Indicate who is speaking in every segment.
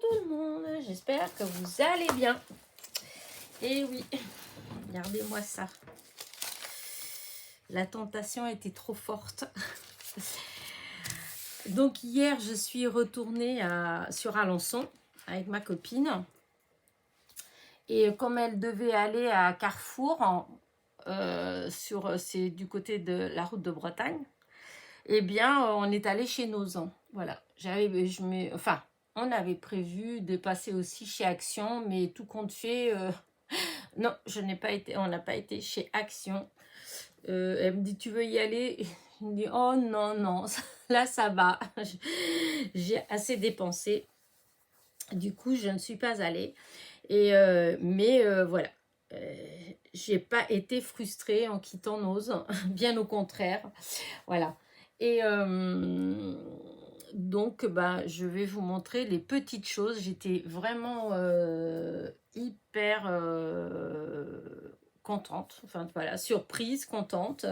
Speaker 1: tout le monde, j'espère que vous allez bien. Et oui, regardez-moi ça. La tentation était trop forte. Donc hier, je suis retournée sur Alençon avec ma copine. Et comme elle devait aller à Carrefour, c'est du côté de la route de Bretagne, eh bien, on est allé chez Nozan. Voilà. On avait prévu de passer aussi chez Action, mais tout compte fait, non, on n'a pas été chez Action. Elle me dit, tu veux y aller? Je me dis, oh non, non, là ça va. J'ai assez dépensé. Du coup, je ne suis pas allée. Mais voilà. J'ai pas été frustrée en quittant Noz, bien au contraire. Voilà. Et donc, je vais vous montrer les petites choses. J'étais vraiment hyper contente, enfin voilà, surprise, contente.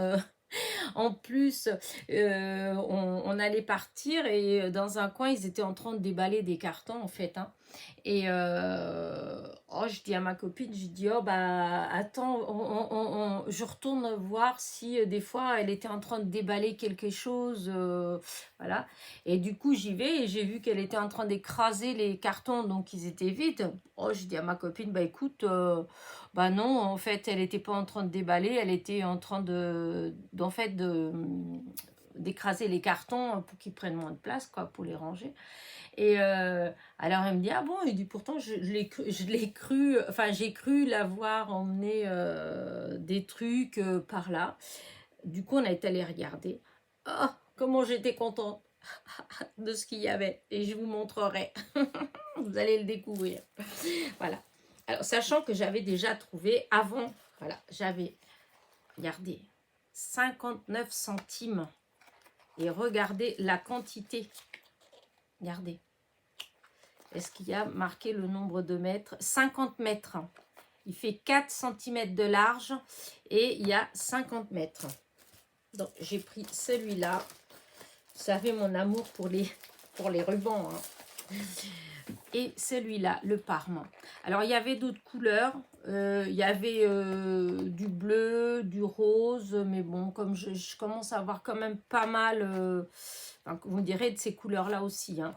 Speaker 1: En plus, on allait partir et dans un coin, ils étaient en train de déballer des cartons en fait. Hein. Et je dis à ma copine, je dis, oh attends, je retourne voir si des fois elle était en train de déballer quelque chose, voilà. Et du coup j'y vais et j'ai vu qu'elle était en train d'écraser les cartons, donc ils étaient vides. Oh, je dis à ma copine, écoute, non, en fait elle n'était pas en train de déballer, elle était en train d'écraser les cartons pour qu'ils prennent moins de place, quoi, pour les ranger. Et alors elle me dit, ah bon, il dit, pourtant j'ai cru l'avoir emmené des trucs par là. Du coup on a été allé regarder. Oh, comment j'étais contente de ce qu'il y avait, et je vous montrerai. Vous allez le découvrir. Voilà. Alors sachant que j'avais déjà trouvé avant, voilà, j'avais regardez 59 centimes et regardez la quantité. Regardez. Est-ce qu'il y a marqué le nombre de mètres? 50 mètres. Il fait 4 cm de large et il y a 50 mètres. Donc, j'ai pris celui-là. Vous savez mon amour pour les rubans. Hein. Et celui-là, le Parme. Alors, il y avait d'autres couleurs. Il y avait du bleu, du rose. Mais bon, comme je commence à avoir quand même pas mal, vous me direz, de ces couleurs-là aussi. Hein.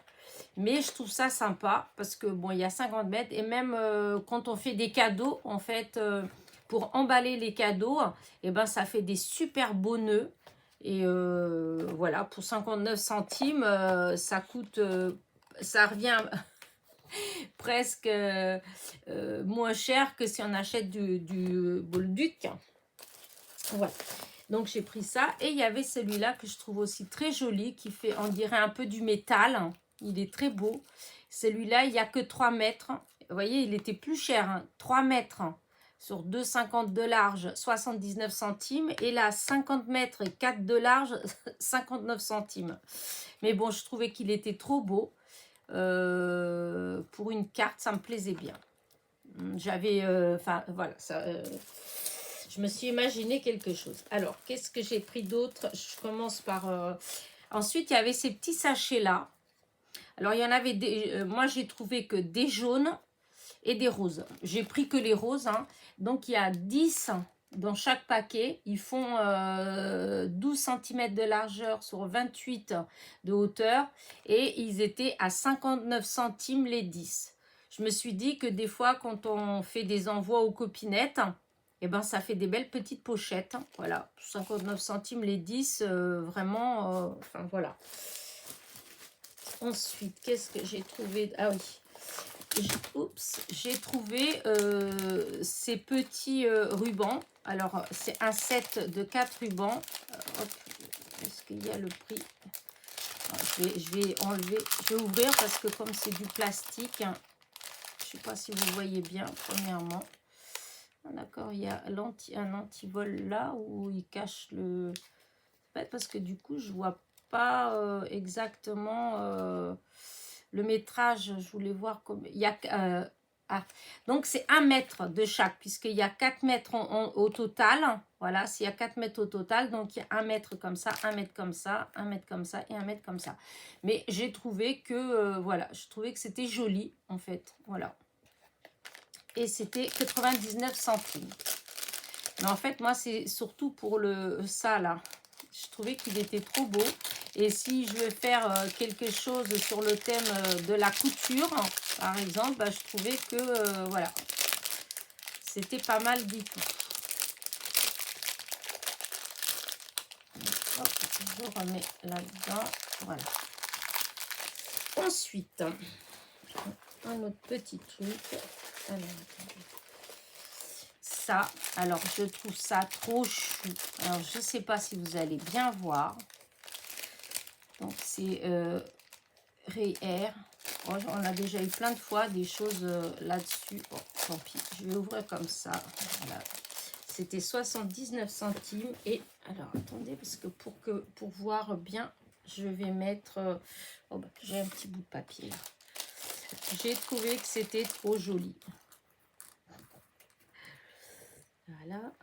Speaker 1: Mais je trouve ça sympa parce que bon, il y a 50 mètres et même quand on fait des cadeaux, en fait, pour emballer les cadeaux, et ça fait des super beaux nœuds. Et voilà, pour 59 centimes, ça coûte, ça revient presque moins cher que si on achète du Bolduc. Voilà. Donc j'ai pris ça et il y avait celui-là que je trouve aussi très joli qui fait, on dirait un peu du métal. Il est très beau. Celui-là, il n'y a que 3 mètres. Vous voyez, il était plus cher. Hein. 3 mètres sur 2,50 de large, 79 centimes. Et là, 50 mètres et 4 de large, 59 centimes. Mais bon, je trouvais qu'il était trop beau. Pour une carte, ça me plaisait bien. J'avais... voilà, ça... je me suis imaginé quelque chose. Alors, qu'est-ce que j'ai pris d'autre? Je commence par... Ensuite, il y avait ces petits sachets-là. Alors, il y en avait des... moi, j'ai trouvé que des jaunes et des roses. J'ai pris que les roses. Hein. Donc, il y a 10 dans chaque paquet. Ils font 12 cm de largeur sur 28 de hauteur. Et ils étaient à 59 centimes les 10. Je me suis dit que des fois, quand on fait des envois aux copinettes... ça fait des belles petites pochettes. Hein. Voilà, 59 centimes les 10, vraiment, voilà. Ensuite, qu'est-ce que j'ai trouvé? Ah oui, j'ai trouvé ces petits rubans. Alors, c'est un set de 4 rubans. Est-ce qu'il y a le prix? Je vais enlever, je vais ouvrir parce que comme c'est du plastique, hein, je ne sais pas si vous voyez bien, premièrement. D'accord, il y a un antivol là où il cache le... Parce que du coup, je vois pas exactement le métrage. Je voulais voir comme... Il y a... Ah, donc c'est 1 mètre de chaque, puisqu'il y a 4 mètres au total. Voilà, s'il y a 4 mètres au total, donc il y a 1 mètre comme ça, 1 mètre comme ça, 1 mètre comme ça et 1 mètre comme ça. Mais j'ai trouvé que, voilà, je trouvais que c'était joli, en fait. Voilà. Et c'était 99 centimes. Mais en fait, moi, c'est surtout pour ça, là. Je trouvais qu'il était trop beau. Et si je veux faire quelque chose sur le thème de la couture, par exemple, bah, je trouvais que, voilà, c'était pas mal du tout. Hop, je remets là-dedans. Voilà. Ensuite, un autre petit truc. Alors, ça, alors je trouve ça trop chou. Alors, je sais pas si vous allez bien voir. Donc, c'est Rare. Oh, on a déjà eu plein de fois des choses là-dessus. Bon, tant pis, je vais ouvrir comme ça. Voilà. C'était 79 centimes. Et alors, attendez, parce que pour voir bien, je vais mettre... oh, bah, j'ai un petit bout de papier là. J'ai trouvé que c'était trop joli. Voilà.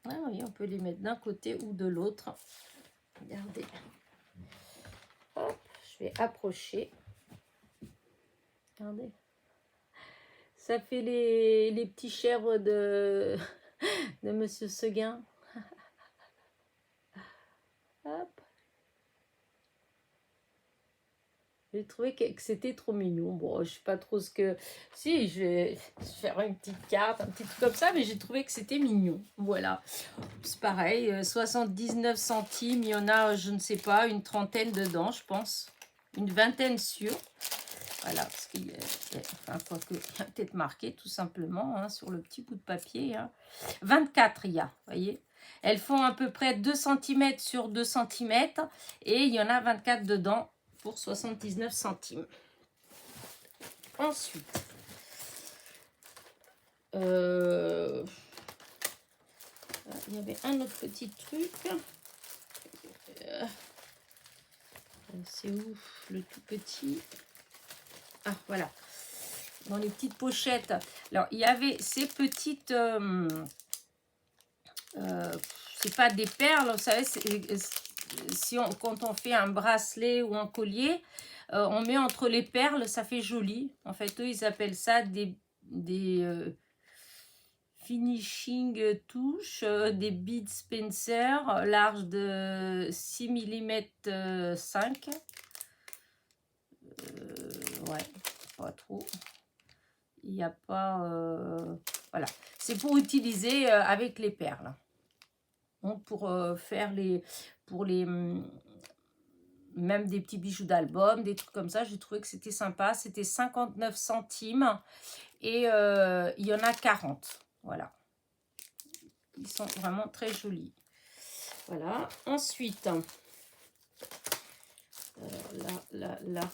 Speaker 1: Ah oui, on peut les mettre d'un côté ou de l'autre. Regardez. Hop, je vais approcher. Regardez. Ça fait les petits chèvres de Monsieur Seguin. Hop. J'ai trouvé que c'était trop mignon. Bon, je sais pas trop ce que... Si, je vais faire une petite carte, un petit truc comme ça, mais j'ai trouvé que c'était mignon. Voilà. C'est pareil, 79 centimes. Il y en a, je ne sais pas, une trentaine dedans, je pense. Une vingtaine sûr. Voilà, parce qu'il y a, enfin, quoi que, il y a peut-être marqué tout simplement hein, sur le petit bout de papier. Hein. 24 il y a, vous voyez. Elles font à peu près 2 cm sur 2 cm et il y en a 24 dedans pour 79 centimes. Ensuite, il y avait un autre petit truc. C'est où le tout petit? Ah, voilà. Dans les petites pochettes. Alors, il y avait ces petites... c'est pas des perles, vous savez, si quand on fait un bracelet ou un collier, on met entre les perles, ça fait joli. En fait, eux, ils appellent ça des finishing touches, des bead Spencer, large de 6 mm 5. Ouais, pas trop. Il n'y a pas... voilà. C'est pour utiliser avec les perles. Donc, pour faire même des petits bijoux d'album, des trucs comme ça, j'ai trouvé que c'était sympa. C'était 59 centimes et il y en a 40. Voilà. Ils sont vraiment très jolis. Voilà. Ensuite, là. Voilà.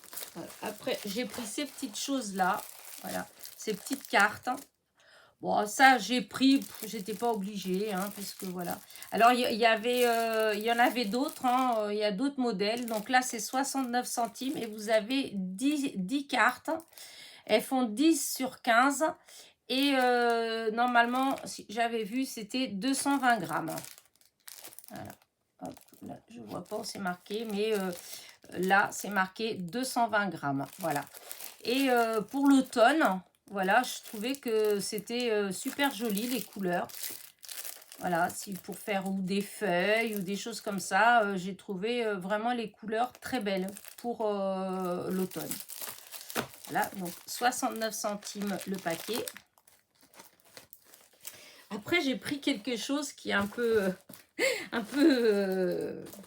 Speaker 1: Après, j'ai pris ces petites choses-là. Voilà. Ces petites cartes. Bon, ça, j'ai pris, j'étais pas obligée, hein, parce que voilà. Alors, il y en avait d'autres, hein, il y a d'autres modèles. Donc là, c'est 69 centimes et vous avez 10 cartes. Elles font 10 sur 15. Et normalement, si j'avais vu, c'était 220 grammes. Voilà. Hop, là, je ne vois pas où c'est marqué, mais là, c'est marqué 220 grammes. Voilà. Et pour l'automne... Voilà, je trouvais que c'était super joli, les couleurs. Voilà, si pour faire ou des feuilles ou des choses comme ça, j'ai trouvé vraiment les couleurs très belles pour l'automne. Voilà, donc 69 centimes le paquet. Après, j'ai pris quelque chose qui est un peu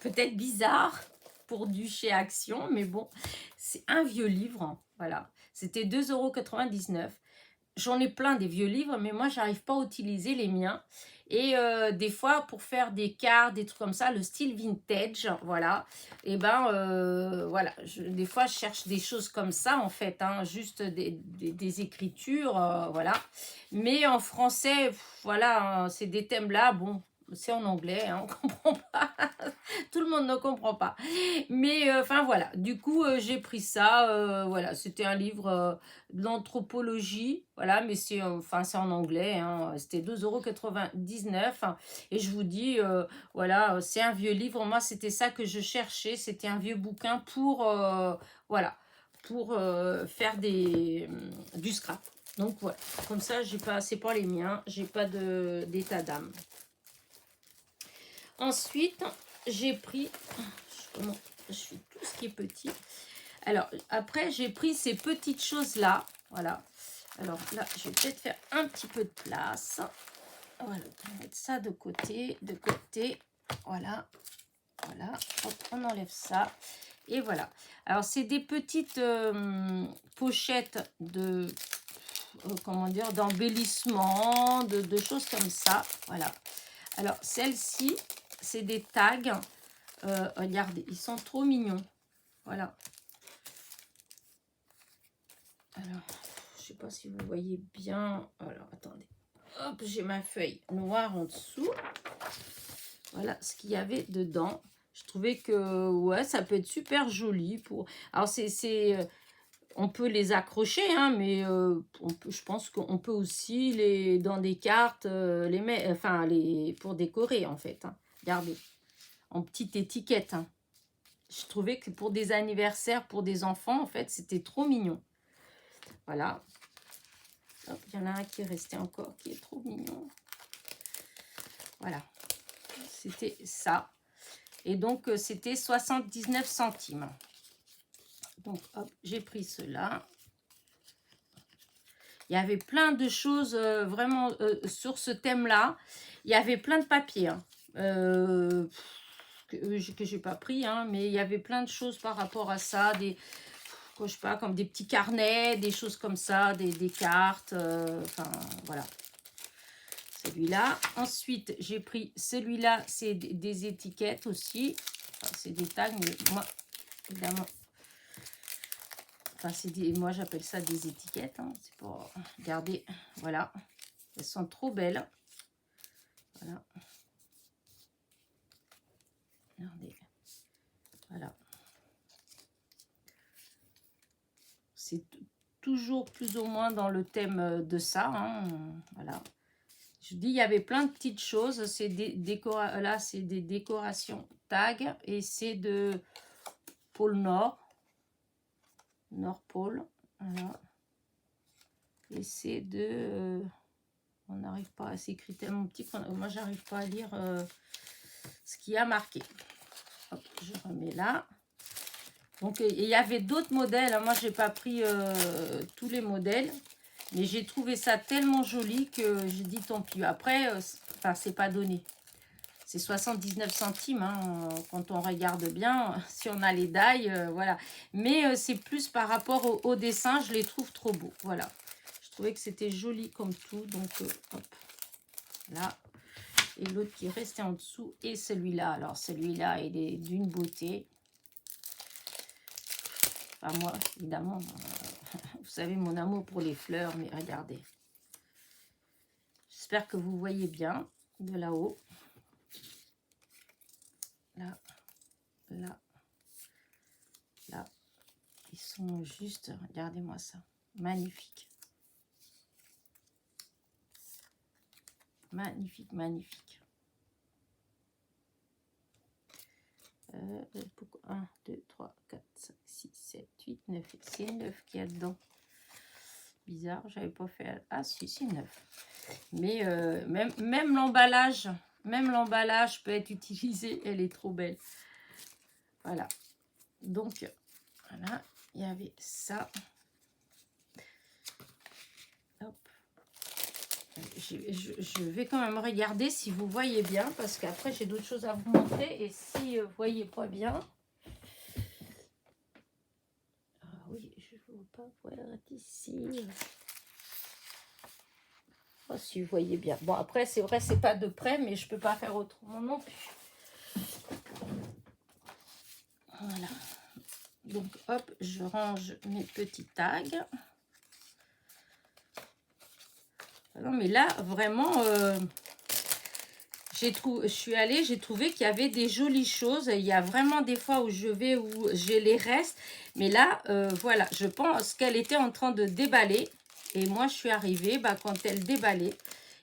Speaker 1: peut-être bizarre pour du chez Action, mais bon, c'est un vieux livre, voilà. C'était 2,99 €. J'en ai plein des vieux livres, mais moi, j'arrive pas à utiliser les miens. Et des fois, pour faire des cartes, des trucs comme ça, le style vintage, voilà. Et ben, voilà, des fois, je cherche des choses comme ça, en fait, hein, juste des écritures, voilà. Mais en français, voilà, hein, c'est des thèmes là, bon, c'est en anglais, hein, on comprend pas. Tout le monde ne comprend pas. Mais enfin voilà, du coup j'ai pris ça. Voilà, c'était un livre de l'anthropologie. Voilà, mais c'est enfin, c'est en anglais. Hein, c'était 2,99 €. Et je vous dis, voilà, c'est un vieux livre. Moi, c'était ça que je cherchais. C'était un vieux bouquin pour, voilà, pour faire du scrap. Donc voilà, comme ça, j'ai pas, c'est pas les miens, j'ai pas d'état d'âme. Ensuite, j'ai pris, je suis tout ce qui est petit. Alors, après, j'ai pris ces petites choses-là. Voilà. Alors là, je vais peut-être faire un petit peu de place. Voilà, on va mettre ça de côté, de côté. Voilà, voilà. Hop, on enlève ça. Et voilà. Alors, c'est des petites pochettes de, comment dire, d'embellissement, de choses comme ça. Voilà. Alors, celle-ci, c'est des tags. Regardez, ils sont trop mignons. Voilà. Alors, je sais pas si vous voyez bien. Alors, attendez. Hop, j'ai ma feuille noire en dessous. Voilà ce qu'il y avait dedans. Je trouvais que, ouais, ça peut être super joli. Alors, on peut les accrocher, hein, mais je pense qu'on peut aussi, dans des cartes, les mettre, enfin, pour décorer, en fait. Hein. Regardez, en petite étiquette. Hein. Je trouvais que pour des anniversaires, pour des enfants, en fait, c'était trop mignon. Voilà. Hop, il y en a un qui est resté encore, qui est trop mignon. Voilà. C'était ça. Et donc, c'était 79 centimes. Donc, hop, j'ai pris cela. Il y avait plein de choses vraiment sur ce thème-là. Il y avait plein de papiers hein, que je n'ai pas pris, hein, mais il y avait plein de choses par rapport à ça. Je sais pas, comme des petits carnets, des choses comme ça, des cartes. Enfin, voilà. Celui-là. Ensuite, j'ai pris celui-là, c'est des étiquettes aussi. Enfin, c'est des tags, mais moi, évidemment, enfin, moi j'appelle ça des étiquettes. Hein. C'est pour regarder. Voilà. Elles sont trop belles. Voilà. Regardez. Voilà. C'est toujours plus ou moins dans le thème de ça. Hein. Voilà. Je dis, il y avait plein de petites choses. C'est là, c'est des décorations tag et c'est de pôle Nord. Nord pôle. Voilà. Et c'est de... on n'arrive pas à s'écrire tellement petit. Moi, j'arrive pas à lire ce qu'il y a marqué. Hop, je remets là. Donc, il y avait d'autres modèles. Moi, j'ai pas pris tous les modèles. Mais j'ai trouvé ça tellement joli que j'ai dit tant pis. Après, enfin, c'est pas donné. C'est 79 centimes hein, quand on regarde bien. Si on a les dailles, voilà. Mais c'est plus par rapport au dessin. Je les trouve trop beaux. Voilà. Je trouvais que c'était joli comme tout. Donc, hop. Là. Et l'autre qui restait en dessous. Et celui-là. Alors, celui-là, il est d'une beauté. Enfin, moi, évidemment, vous savez mon amour pour les fleurs. Mais regardez. J'espère que vous voyez bien de là-haut. Là. Là. Là. Ils sont juste... regardez-moi ça. Magnifique. Magnifique, magnifique. 1, 2, 3, 4, 5, 6, 7, 8, 9. C'est 9 qu'il y a dedans. Bizarre, j'avais pas fait... ah si, c'est 9. Mais même l'emballage peut être utilisé. Elle est trop belle. Voilà. Donc, voilà. Il y avait ça. Hop. Je vais quand même regarder si vous voyez bien, parce qu'après j'ai d'autres choses à vous montrer, et si vous voyez pas bien, ah oui, je ne veux pas voir d'ici. Oh, si vous voyez bien. Bon, après c'est vrai, c'est pas de près, mais je peux pas faire autrement non plus. Voilà. Donc hop, je range mes petits tags. Non mais là vraiment je suis allée, j'ai trouvé qu'il y avait des jolies choses. Il y a vraiment des fois où je vais, où j'ai les restes. Mais là, voilà, je pense qu'elle était en train de déballer. Et moi, je suis arrivée quand elle déballait.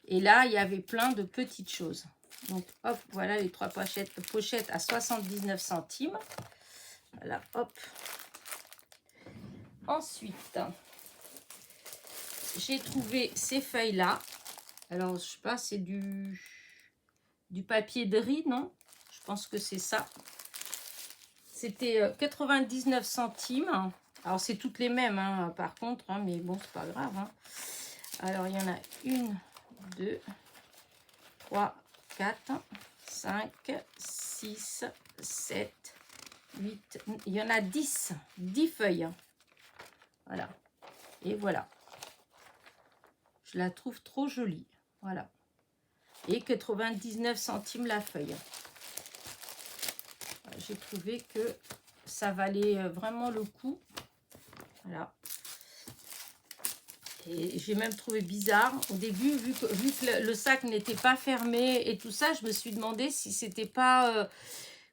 Speaker 1: Et là, il y avait plein de petites choses. Donc, hop, voilà les 3 pochettes à 79 centimes. Voilà, hop. Ensuite, j'ai trouvé ces feuilles-là. Alors, je sais pas, c'est du papier de riz, non? Je pense que c'est ça. C'était 99 centimes. Alors, c'est toutes les mêmes, hein, par contre, hein, mais bon, c'est pas grave. Hein. Alors, il y en a 1, 2, 3, 4, 5, 6, 7, 8. Il y en a 10. 10 feuilles. Voilà. Et voilà. Je la trouve trop jolie. Voilà. Et 99 centimes la feuille. J'ai trouvé que ça valait vraiment le coup. Voilà. Et j'ai même trouvé bizarre au début, vu que le sac n'était pas fermé et tout ça, je me suis demandé si c'était pas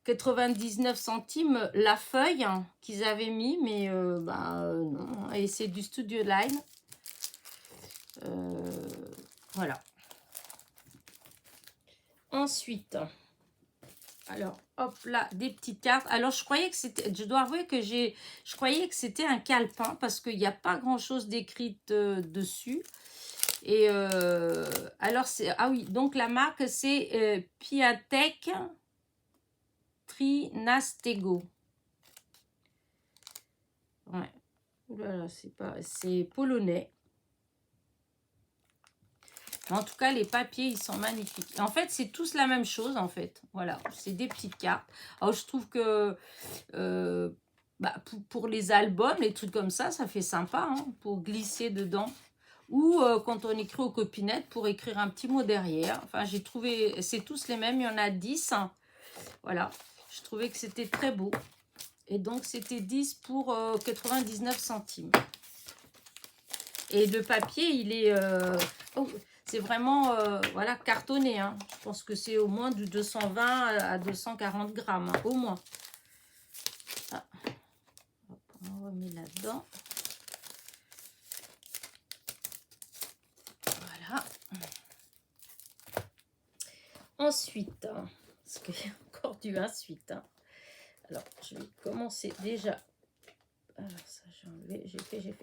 Speaker 1: 99 centimes la feuille qu'ils avaient mis, mais non. Et c'est du Studio Line. Voilà. Ensuite, alors, hop là, des petites cartes. Alors, je croyais que c'était, je dois avouer que je croyais que c'était un calepin parce qu'il n'y a pas grand-chose d'écrit dessus. Et alors, ah oui, donc la marque, c'est Piatek Trinastego. Ouais. Voilà, c'est polonais. En tout cas, les papiers, ils sont magnifiques. En fait, c'est tous la même chose, en fait. Voilà, c'est des petites cartes. Alors, je trouve que pour les albums, les trucs comme ça fait sympa, hein, pour glisser dedans. Ou quand on écrit aux copinettes, pour écrire un petit mot derrière. Enfin, j'ai trouvé, c'est tous les mêmes, il y en a 10. Hein. Voilà, je trouvais que c'était très beau. Et donc, c'était 10 pour 99 centimes. Et le papier, il est... c'est vraiment voilà, cartonné. Hein. Je pense que c'est au moins du 220 à 240 grammes. Hein, au moins. Ah. Hop, on remet là-dedans. Voilà. Ensuite, parce qu'il y a encore du ensuite. Hein. Alors, je vais commencer déjà. Alors, ça, j'ai enlevé, j'ai fait.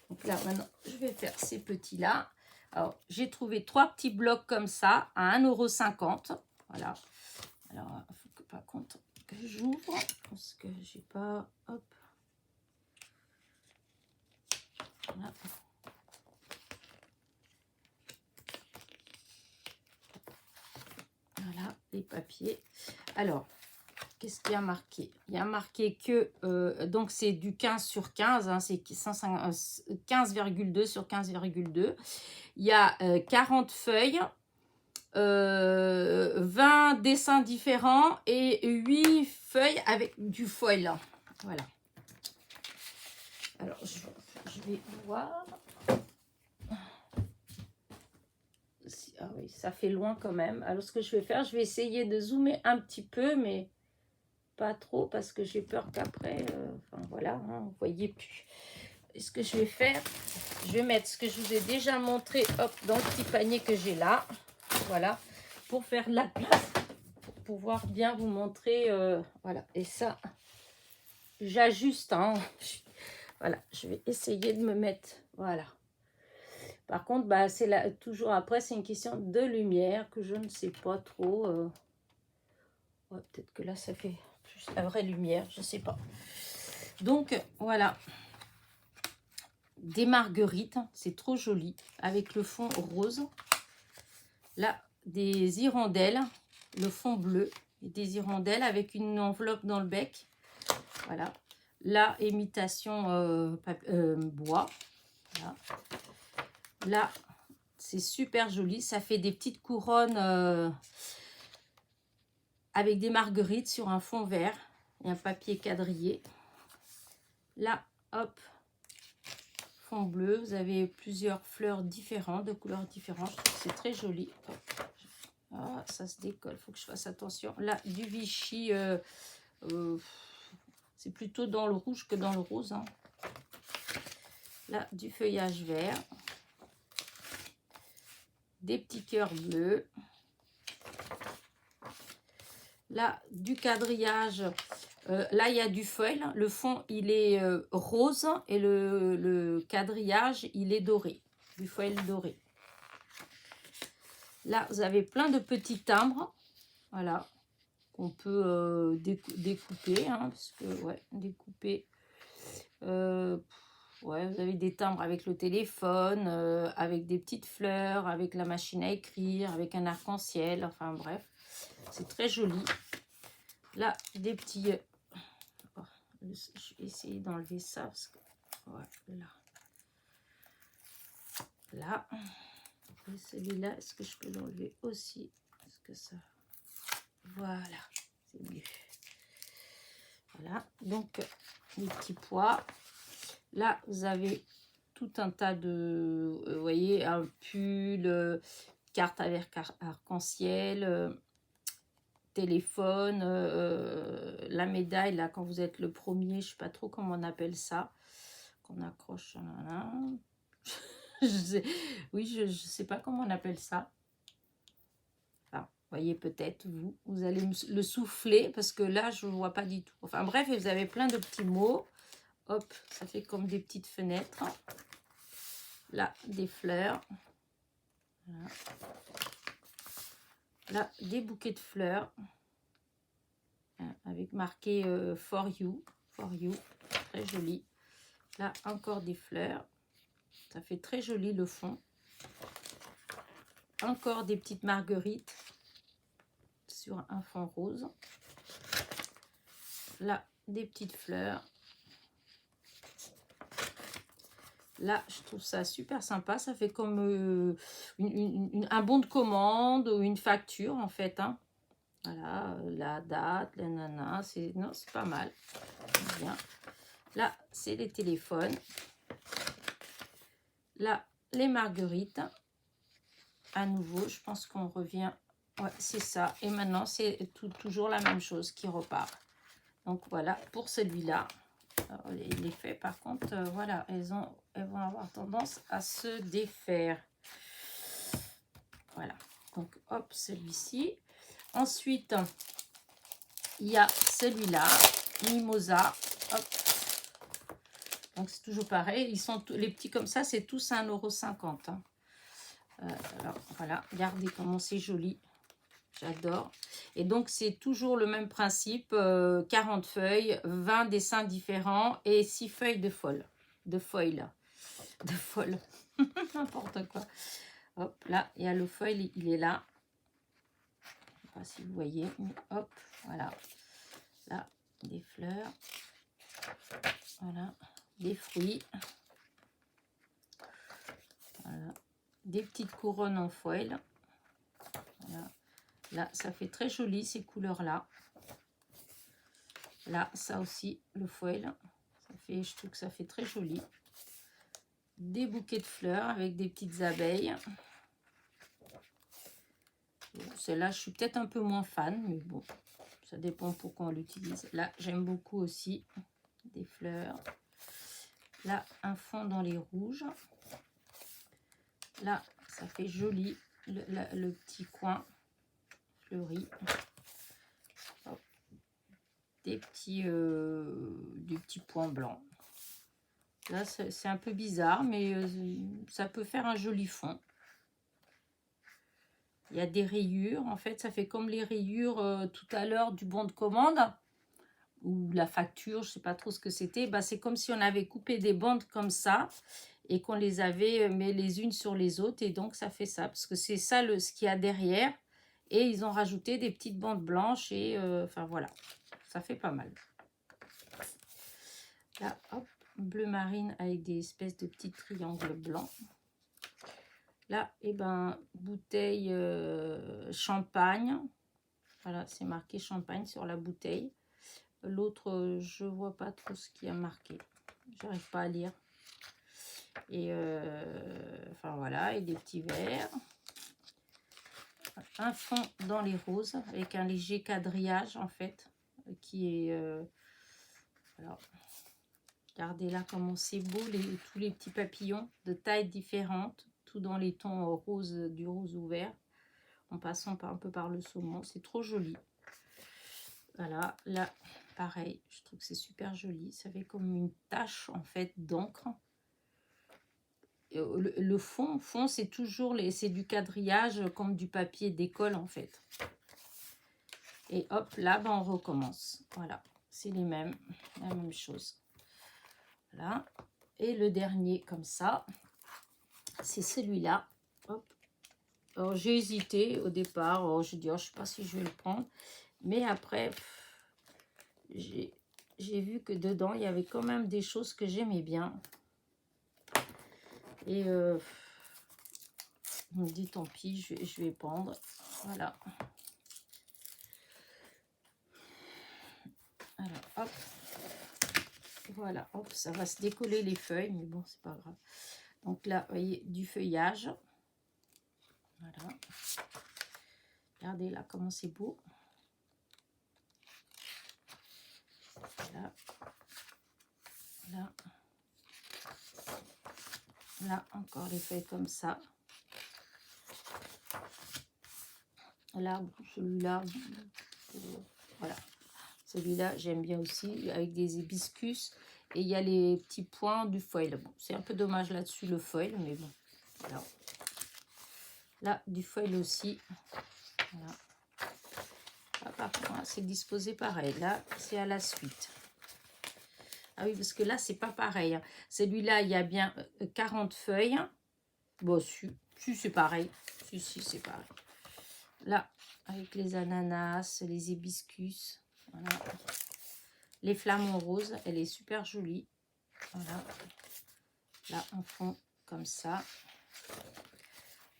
Speaker 1: Donc là, maintenant, je vais faire ces petits-là. Alors, j'ai trouvé 3 petits blocs comme ça à 1,50 €. Voilà. Alors, il faut que, par contre, que j'ouvre parce que j'ai pas... Hop. Voilà. Voilà, les papiers. Alors, qu'est-ce qu'il y a marqué? Il y a marqué que, donc c'est du 15 sur 15, hein, c'est 15,2 sur 15,2. Il y a 40 feuilles, 20 dessins différents et 8 feuilles avec du foil. Voilà. Alors, je vais voir. Ah oui, ça fait loin quand même. Alors, ce que je vais faire, je vais essayer de zoomer un petit peu, mais pas trop parce que j'ai peur qu'après, enfin voilà, hein, vous voyez plus. Et ce que je vais faire, je vais mettre ce que je vous ai déjà montré, hop, dans le petit panier que j'ai là. Voilà, pour faire de la place, pour pouvoir bien vous montrer. Voilà, et ça, j'ajuste. Hein. Voilà, je vais essayer de me mettre. Voilà. Par contre, c'est là, toujours après, c'est une question de lumière que je ne sais pas trop. Ouais, peut-être que là, ça fait plus la vraie lumière, je ne sais pas. Donc, voilà. Des marguerites, c'est trop joli, avec le fond rose. Là, des hirondelles, le fond bleu, et des hirondelles avec une enveloppe dans le bec. Voilà. Là, imitation bois. Voilà. Là, c'est super joli. Ça fait des petites couronnes avec des marguerites sur un fond vert et un papier quadrillé. Là, hop, fond bleu. Vous avez plusieurs fleurs différentes, de couleurs différentes. C'est très joli. Hop. Ah, ça se décolle, faut que je fasse attention. Là, du Vichy, c'est plutôt dans le rouge que dans le rose. Hein. Là, du feuillage vert. Des petits cœurs bleus. Là, du quadrillage. Là, il y a du foil. Le fond, il est rose et le quadrillage, il est doré. Du foil doré. Là, vous avez plein de petits timbres. Voilà. Qu'on peut découper. Hein, parce que, ouais, découper. Ouais, vous avez des timbres avec le téléphone, avec des petites fleurs, avec la machine à écrire, avec un arc-en-ciel. Enfin, bref. C'est très joli. Là, des petits... Oh, je vais essayer d'enlever ça. Parce que... Voilà. Là. Et celui-là, est-ce que je peux l'enlever aussi? Est-ce que ça... Voilà. C'est mieux. Voilà. Donc, les petits pois. Là, vous avez tout un tas de... vous voyez, un pull, carte avec arc-en-ciel... téléphone, la médaille, là, quand vous êtes le premier, je sais pas trop comment on appelle ça, qu'on accroche, là. Oui, je sais pas comment on appelle ça. Enfin, voyez, peut-être, vous allez le souffler, parce que là, je ne vois pas du tout. Enfin, bref, vous avez plein de petits mots. Hop, ça fait comme des petites fenêtres. Là, des fleurs. Voilà. Là, des bouquets de fleurs. Avec marqué for you, très joli. Là, encore des fleurs. Ça fait très joli le fond. Encore des petites marguerites sur un fond rose. Là, des petites fleurs. Là, je trouve ça super sympa. Ça fait comme un bon de commande ou une facture, en fait. Hein. Voilà, la date, la nana. C'est pas mal. Bien. Là, c'est les téléphones. Là, les marguerites. À nouveau, je pense qu'on revient. Ouais, c'est ça. Et maintenant, c'est toujours la même chose qui repart. Donc, voilà, pour celui-là. Les feuilles, par contre, voilà, elles vont avoir tendance à se défaire. Voilà. Donc, hop, celui-ci. Ensuite, il y a celui-là, Mimosa. Hop. Donc, c'est toujours pareil. Ils sont les petits comme ça, c'est tous 1,50 €. Hein. Alors, voilà, regardez comment c'est joli. J'adore. Et donc, c'est toujours le même principe. 40 feuilles, 20 dessins différents et 6 feuilles de foil. De foil. N'importe quoi. Hop, là, il y a le foil, il est là. Je ne sais pas si vous voyez. Mais hop, voilà. Là, des fleurs. Voilà. Des fruits. Voilà. Des petites couronnes en foil. Voilà. Là, ça fait très joli ces couleurs-là. Là, ça aussi, le foil. Je trouve que ça fait très joli. Des bouquets de fleurs avec des petites abeilles. Bon, celle-là, je suis peut-être un peu moins fan, mais bon, ça dépend pourquoi on l'utilise. Là, j'aime beaucoup aussi des fleurs. Là, un fond dans les rouges. Là, ça fait joli, le petit coin fleuri. Hop. Des petits points blancs. Là, c'est un peu bizarre, mais ça peut faire un joli fond. Il y a des rayures. En fait, ça fait comme les rayures tout à l'heure du bon de commande. Ou la facture, je ne sais pas trop ce que c'était. Bah, c'est comme si on avait coupé des bandes comme ça. Et qu'on les avait mis les unes sur les autres. Et donc, ça fait ça. Parce que c'est ça ce qu'il y a derrière. Et ils ont rajouté des petites bandes blanches. Et enfin, voilà. Ça fait pas mal. Là, hop. Bleu marine avec des espèces de petits triangles blancs. Là, eh ben, bouteille champagne. Voilà, c'est marqué champagne sur la bouteille. L'autre, je vois pas trop ce qui a marqué. J'arrive pas à lire. Et enfin voilà, et des petits verres. un fond dans les roses avec un léger quadrillage en fait qui est alors regardez là comment c'est beau, tous les petits papillons de tailles différentes, tout dans les tons rose, du rose ouvert, en passant un peu par le saumon. C'est trop joli. Voilà, là, pareil, je trouve que c'est super joli. Ça fait comme une tache, en fait, d'encre. Le fond c'est toujours c'est du quadrillage comme du papier d'école, en fait. Et hop, là, ben, on recommence. Voilà, c'est la même chose. Voilà. Et le dernier, comme ça, c'est celui-là. Hop. Alors, j'ai hésité au départ. Alors, je dis, oh, je ne sais pas si je vais le prendre. Mais après, j'ai vu que dedans, il y avait quand même des choses que j'aimais bien. Et je me dis, tant pis, je vais prendre. Voilà. Alors, hop. Voilà, hop, ça va se décoller les feuilles, mais bon, c'est pas grave. Donc là, vous voyez, du feuillage. Voilà. Regardez là, comment c'est beau. Voilà. Là. Là, encore les feuilles comme ça. Là, celui-là, voilà. Celui-là, j'aime bien aussi, avec des hibiscus. Et il y a les petits points du foil. Bon, c'est un peu dommage là-dessus, le foil, mais bon. Voilà. Là, du foil aussi. Voilà. Là, par contre, c'est disposé pareil. Là, c'est à la suite. Ah oui, parce que là, c'est pas pareil. Celui-là, il y a bien 40 feuilles. Bon, si c'est pareil. Si, c'est pareil. Là, avec les ananas, les hibiscus. Voilà. Les flamants roses, elle est super jolie. Voilà. Là, en fond, comme ça.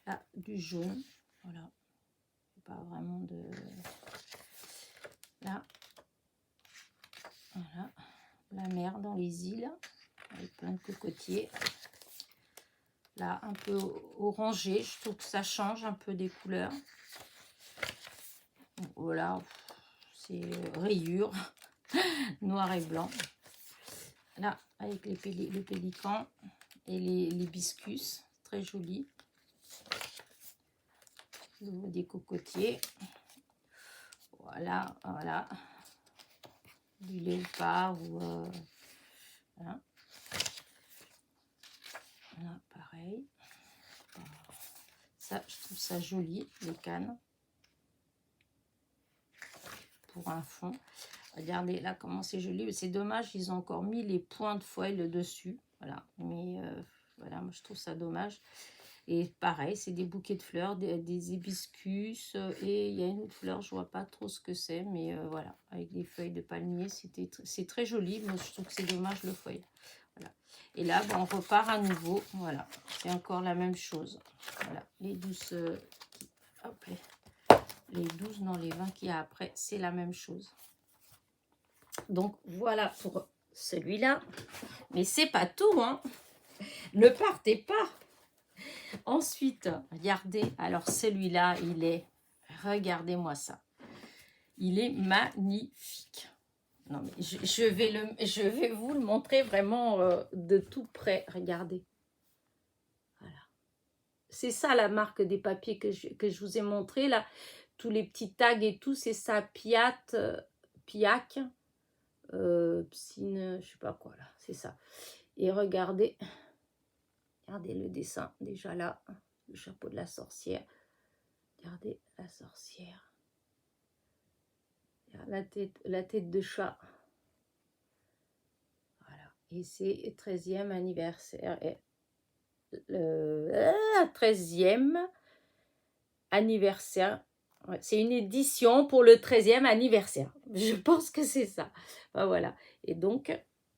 Speaker 1: Là, du jaune. Voilà. Pas vraiment de... Là. Voilà. La mer dans les îles. Avec plein de cocotiers. Là, un peu orangé. Je trouve que ça change un peu des couleurs. Voilà. C'est rayures. Noir et blanc. Là, avec le pélican et les hibiscus. Très joli. Des cocotiers. Voilà, voilà. Du léopard ou... voilà. Voilà, pareil. Ça, je trouve ça joli, les cannes. Pour un fond. Regardez là comment c'est joli. C'est dommage, ils ont encore mis les points de foil dessus. Voilà, mais voilà, moi je trouve ça dommage. Et pareil, c'est des bouquets de fleurs, des hibiscus. Et il y a une autre fleur, je vois pas trop ce que c'est. Mais voilà, avec des feuilles de palmier, c'est très joli. Moi je trouve que c'est dommage le foil. Voilà. Et là, ben, on repart à nouveau. Voilà, c'est encore la même chose. Voilà, les 12... hop, les 12, non, les 20 qu'il y a après, c'est la même chose. Donc, voilà pour celui-là. Mais c'est pas tout, hein. Ne partez pas. Ensuite, regardez. Alors, celui-là, il est... Regardez-moi ça. Il est magnifique. Non, mais je vais vous le montrer vraiment de tout près. Regardez. Voilà. C'est ça, la marque des papiers que je vous ai montré, là. Tous les petits tags et tout, c'est ça. Piac. Psyne, je sais pas quoi là, c'est ça. Et regardez le dessin déjà là, le chapeau de la sorcière. Regardez la sorcière, la tête de chat. Voilà, et c'est 13e anniversaire. Et le 13e anniversaire. Ouais, c'est une édition pour le 13e anniversaire. Je pense que c'est ça. Ben, voilà. Et donc,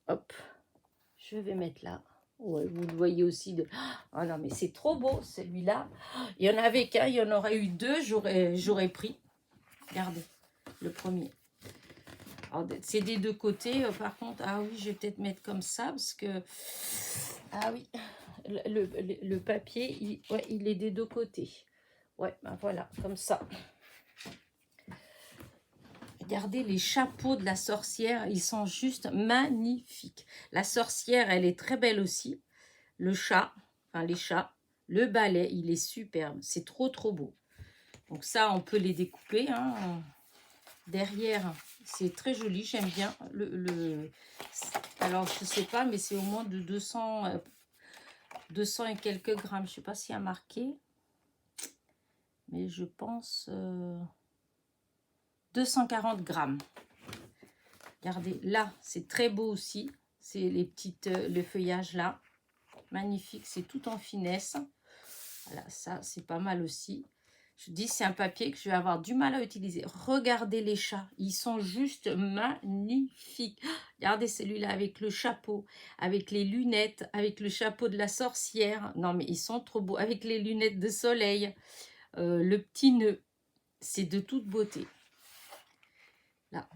Speaker 1: hop, je vais mettre là. Ouais, vous le voyez aussi. Oh non, mais c'est trop beau, celui-là. Il y en avait qu'un, il y en aurait eu deux, j'aurais pris. Regardez, le premier. C'est des deux côtés, par contre. Ah oui, je vais peut-être mettre comme ça, parce que... Ah oui, le papier, il est des deux côtés. Ouais, ben voilà, comme ça. Regardez les chapeaux de la sorcière, ils sont juste magnifiques. La sorcière, elle est très belle aussi. Le chat, enfin les chats, le balai, il est superbe. C'est trop, trop beau. Donc ça, on peut les découper. Hein. Derrière, c'est très joli, j'aime bien. Alors, je sais pas, mais c'est au moins de 200 et quelques grammes. Je sais pas s'il y a marqué, mais je pense 240 grammes. Regardez, là, c'est très beau aussi. C'est les petites, le feuillage là. Magnifique, c'est tout en finesse. Voilà, ça, c'est pas mal aussi. Je dis, c'est un papier que je vais avoir du mal à utiliser. Regardez les chats, ils sont juste magnifiques. Regardez celui-là avec le chapeau, avec les lunettes, avec le chapeau de la sorcière. Non, mais ils sont trop beaux. Avec les lunettes de soleil, le petit nœud. C'est de toute beauté. Là,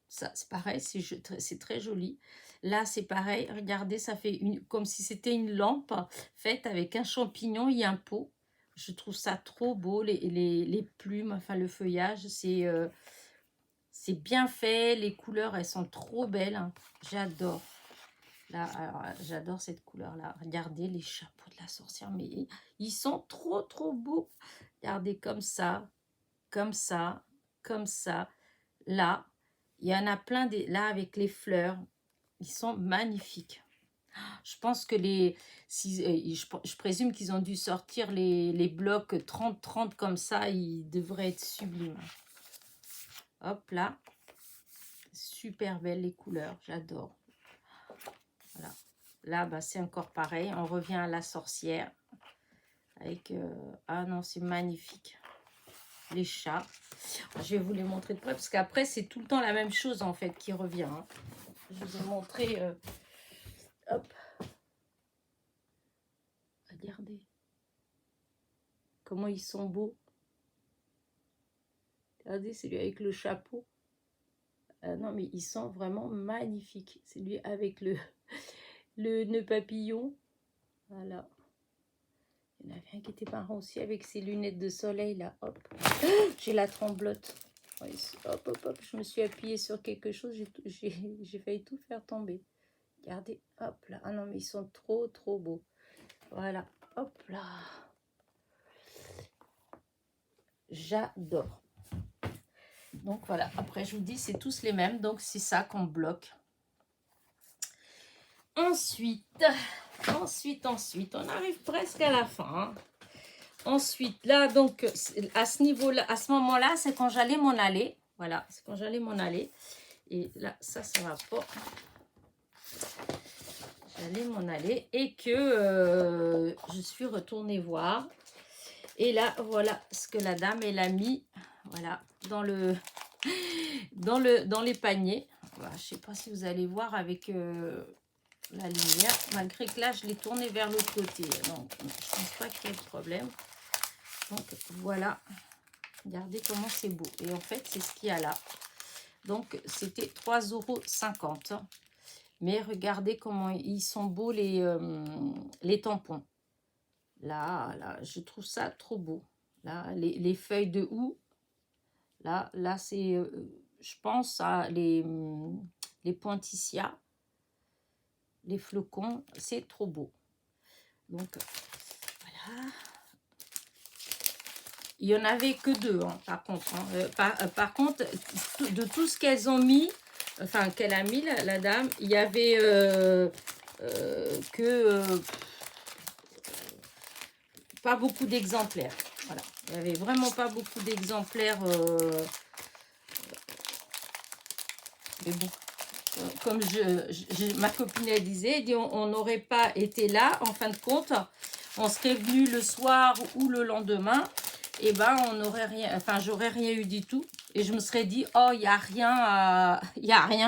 Speaker 1: ça, c'est pareil, c'est très joli. Là, c'est pareil. Regardez, ça fait comme si c'était une lampe faite avec un champignon et un pot. Je trouve ça trop beau, les plumes, enfin le feuillage, c'est bien fait. Les couleurs, elles sont trop belles. Hein. J'adore. Là, alors, j'adore cette couleur-là. Regardez les chapeaux de la sorcière, mais ils sont trop, trop beaux. Regardez comme ça, comme ça, comme ça. Là, il y en a plein, là, avec les fleurs. Ils sont magnifiques. Je pense que je présume qu'ils ont dû sortir les blocs 30-30 comme ça. Ils devraient être sublimes. Hop là. Super belles les couleurs. J'adore. Voilà. Là, bah, c'est encore pareil. On revient à la sorcière. Avec, ah non, c'est magnifique. Les chats. Je vais vous les montrer de près. Parce qu'après, c'est tout le temps la même chose en fait qui revient. Hein. Je vous ai montré... hop. Regardez. Comment ils sont beaux. Regardez, c'est lui avec le chapeau. Non, mais ils sont vraiment magnifiques. C'est lui avec le nœud papillon. Voilà. Il y en avait un qui était marrant aussi avec ses lunettes de soleil, là. Hop. J'ai la tremblote. Hop, hop, hop. Je me suis appuyée sur quelque chose. J'ai failli tout faire tomber. Regardez. Hop là. Ah non, mais ils sont trop, trop beaux. Voilà. Hop là. J'adore. Donc voilà, après je vous dis, c'est tous les mêmes, donc c'est ça qu'on bloque. Ensuite, on arrive presque à la fin. Hein. Ensuite, là, donc, à ce niveau-là, à ce moment-là, c'est quand j'allais m'en aller. Voilà, c'est quand j'allais m'en aller. Et là, ça va pas. J'allais m'en aller et que je suis retournée voir. Et là, voilà ce que la dame, elle a mis, voilà, dans les paniers. Voilà, je ne sais pas si vous allez voir avec la lumière, malgré que là, je l'ai tourné vers l'autre côté. Donc, je ne pense pas qu'il y ait de problème. Donc, voilà. Regardez comment c'est beau. Et en fait, c'est ce qu'il y a là. Donc, c'était 3,50 €. Mais regardez comment ils sont beaux, les tampons. Là, je trouve ça trop beau. Là, les feuilles de houx. Là c'est, je pense à les pointillés, les flocons. C'est trop beau. Donc, voilà. Il n'y en avait que 2, hein, par contre. Hein. Par contre, de tout ce qu'elles ont mis, enfin, qu'elle a mis, la dame, il y avait pas beaucoup d'exemplaires. Voilà. Il n'y avait vraiment pas beaucoup d'exemplaires. Mais bon, comme ma copine elle disait, elle dit, on n'aurait pas été là, en fin de compte, on serait venu le soir ou le lendemain, et ben on n'aurait rien, enfin j'aurais rien eu du tout, et je me serais dit, oh il y a rien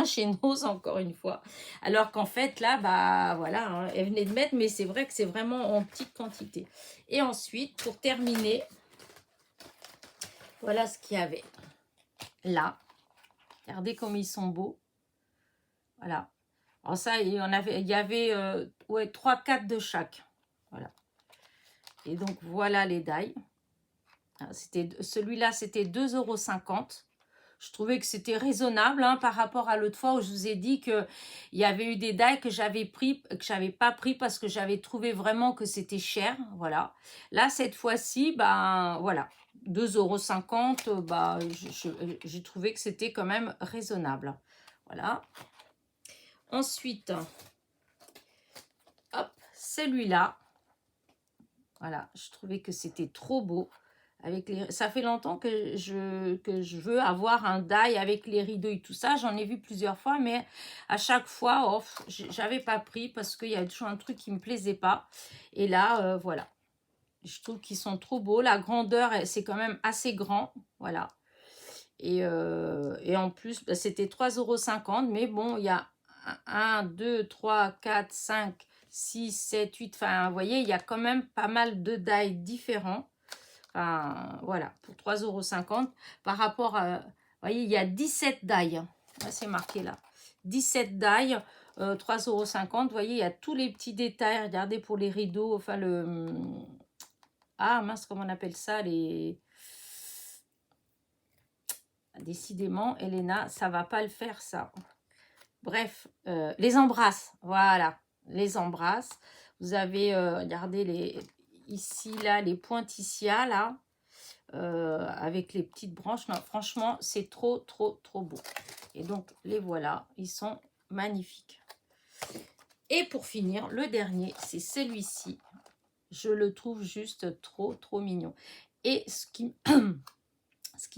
Speaker 1: chez nous, encore une fois, alors qu'en fait là, bah voilà, hein, elle venait de mettre, mais c'est vrai que c'est vraiment en petite quantité. Et ensuite, pour terminer, voilà ce qu'il y avait là. Regardez comme ils sont beaux. Voilà. Alors ça, il y avait ouais, 3-4 de chaque. Voilà. Et donc, voilà les dailles. Celui-là, c'était 2,50 €. Je trouvais que c'était raisonnable hein, par rapport à l'autre fois où je vous ai dit qu'il y avait eu des die que j'avais pas pris parce que j'avais trouvé vraiment que c'était cher. Voilà. Là, cette fois-ci, ben voilà, 2,50 €, bah, j'ai trouvé que c'était quand même raisonnable. Voilà. Ensuite, hop, celui-là. Voilà, je trouvais que c'était trop beau. Ça fait longtemps que je veux avoir un die avec les rideaux et tout ça. J'en ai vu plusieurs fois, mais à chaque fois, oh, j'avais pas pris parce qu'il y a toujours un truc qui me plaisait pas. Et là, voilà. Je trouve qu'ils sont trop beaux. La grandeur, c'est quand même assez grand. Voilà. Et en plus, bah, c'était 3,50 €. Mais bon, il y a 1, 2, 3, 4, 5, 6, 7, 8. Enfin, vous voyez, il y a quand même pas mal de die différents. Enfin, voilà, pour 3,50 € par rapport à... Vous voyez, il y a 17 die. C'est marqué là. 17 die, 3,50 €. Vous voyez, il y a tous les petits détails. Regardez pour les rideaux. Enfin, le... Ah, mince, comment on appelle ça les... Décidément, Elena, ça va pas le faire, ça. Bref, les embrasses. Voilà, les embrasses. Vous avez, regardez, ici, là, les pointillés, là. Avec les petites branches. Non, franchement, c'est trop, trop, trop beau. Et donc, les voilà. Ils sont magnifiques. Et pour finir, le dernier, c'est celui-ci. Je le trouve juste trop, trop mignon. Et ce qui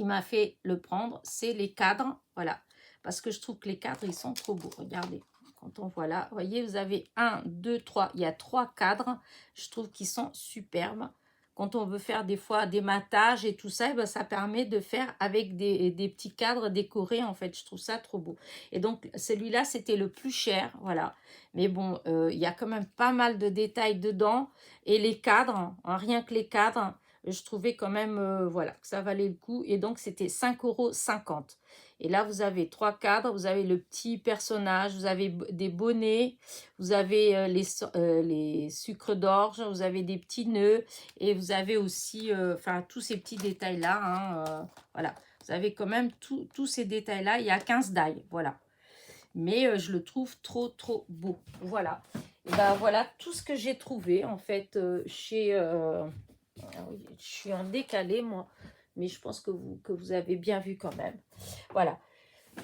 Speaker 1: m'a fait le prendre, c'est les cadres. Voilà. Parce que je trouve que les cadres, ils sont trop beaux. Regardez. Quand on voit là, vous voyez, vous avez 1, 2, 3. Il y a 3 cadres. Je trouve qu'ils sont superbes. Quand on veut faire des fois des matages et tout ça, ben, ça permet de faire avec des petits cadres décorés. En fait, je trouve ça trop beau. Et donc, celui-là, c'était le plus cher. Voilà. Mais bon, il y a quand même pas mal de détails dedans. Et les cadres, hein, rien que les cadres, je trouvais quand même voilà, que ça valait le coup. Et donc, c'était 5,50 €. Et là, vous avez 3 cadres. Vous avez le petit personnage. Vous avez des bonnets. Vous avez les sucres d'orge. Vous avez des petits nœuds. Et vous avez aussi enfin tous ces petits détails-là. Hein, voilà. Vous avez quand même tous ces détails-là. Il y a 15 die. Voilà. Mais je le trouve trop, trop beau. Voilà. Et ben voilà tout ce que j'ai trouvé en fait chez... Ah oui, je suis en décalé, moi. Mais je pense que vous avez bien vu quand même. Voilà.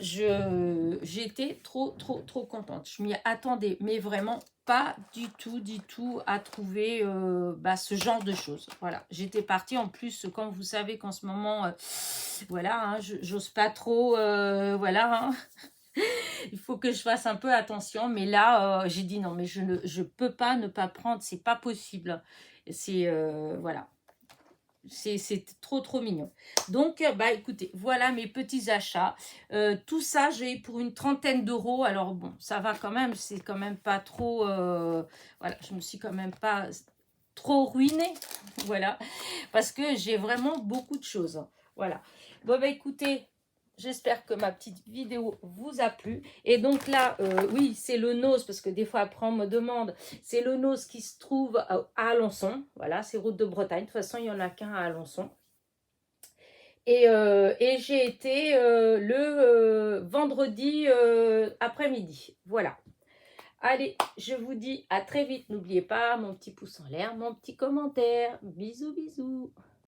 Speaker 1: J'étais trop, trop, trop contente. Je m'y attendais, mais vraiment pas du tout à trouver bah, ce genre de choses. Voilà. J'étais partie en plus, comme vous savez qu'en ce moment, voilà, hein, j'ose pas trop, voilà. Hein. Il faut que je fasse un peu attention. Mais là, j'ai dit non, mais je peux pas ne pas prendre. C'est pas possible. C'est, voilà. C'est trop trop mignon. Donc bah écoutez, voilà mes petits achats. Tout ça j'ai pour une trentaine d'euros. Alors bon, ça va quand même, c'est quand même pas trop voilà, je me suis quand même pas trop ruinée. Voilà, parce que j'ai vraiment beaucoup de choses. Voilà. Bon bah écoutez, j'espère que ma petite vidéo vous a plu. Et donc là, oui, c'est le nose, parce que des fois après on me demande, c'est le nose qui se trouve à Alençon. Voilà, c'est route de Bretagne. De toute façon, il n'y en a qu'un à Alençon. Et j'ai été le vendredi après-midi. Voilà. Allez, je vous dis à très vite. N'oubliez pas mon petit pouce en l'air, mon petit commentaire. Bisous, bisous.